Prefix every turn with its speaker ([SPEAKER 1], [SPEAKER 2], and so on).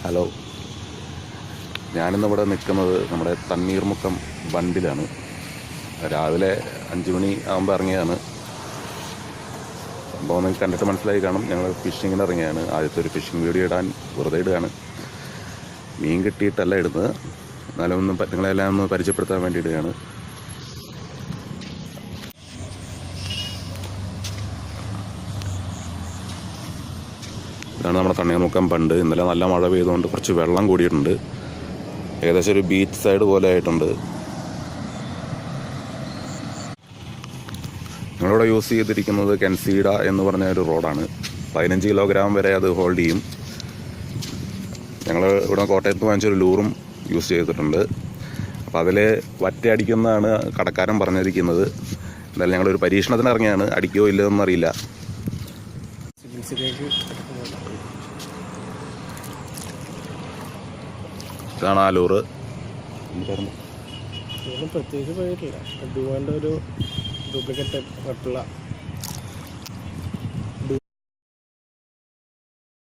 [SPEAKER 1] Hello, ഞാനിന്നിവിടെ നിൽക്കുന്നത് നമ്മുടെ തണ്ണീർമുക്കം ബണ്ടിലാണ്. രാവിലെ 5 മണി ആകുമ്പോൾ ഇറങ്ങിയതാണ്. സംഭവം നിങ്ങൾക്ക് കണ്ടിട്ട് മനസ്സിലായി കാണും. ഞങ്ങൾ ഫിഷിങ്ങിന് ഇറങ്ങിയാണ്. ആദ്യത്തെ ഒരു ഫിഷിംഗ് വീഡിയോ ഇടാൻ വെറുതെ ഇടുകയാണ്. മീൻ കിട്ടിയിട്ടല്ല ഇടുന്നത്, എന്നാലും നിങ്ങളെല്ലാം ഒന്ന് പരിചയപ്പെടുത്താൻ വേണ്ടി ഇടുകയാണ്. ഇതാണ് നമ്മുടെ തണ്ണീർമുക്കം ബണ്ട്. ഇന്നലെ നല്ല മഴ പെയ്തുകൊണ്ട് കുറച്ച് വെള്ളം കൂടിയിട്ടുണ്ട്. ഏകദേശം ഒരു ബീച്ച് സൈഡ് പോലെ ആയിട്ടുണ്ട്. ഞങ്ങളിവിടെ യൂസ് ചെയ്തിരിക്കുന്നത് കെൻസീഡ എന്ന് പറഞ്ഞ ഒരു റോഡാണ്. 15 കിലോഗ്രാം വരെ അത് ഹോൾഡ് ചെയ്യും. ഞങ്ങൾ ഇവിടെ കോട്ടയത്ത് വാങ്ങിച്ചൊരു ലൂറും യൂസ് ചെയ്തിട്ടുണ്ട്. അപ്പോൾ അതിൽ വറ്റയടിക്കുന്നതാണ് കടക്കാരൻ പറഞ്ഞിരിക്കുന്നത്. എന്തായാലും ഞങ്ങളൊരു പരീക്ഷണത്തിന് ഇറങ്ങിയാണ്. അടിക്കുകയോ ഇല്ലയെന്നൊന്നും അറിയില്ല. ഇതാണ് ആ ലൂറ്.
[SPEAKER 2] പ്രത്യേകിച്ച് പോയിട്ടില്ല. ഡുവാൻ്റെ ഒരു ഡ്യൂപ്ലിക്കേറ്റ് കട്ടുള്ള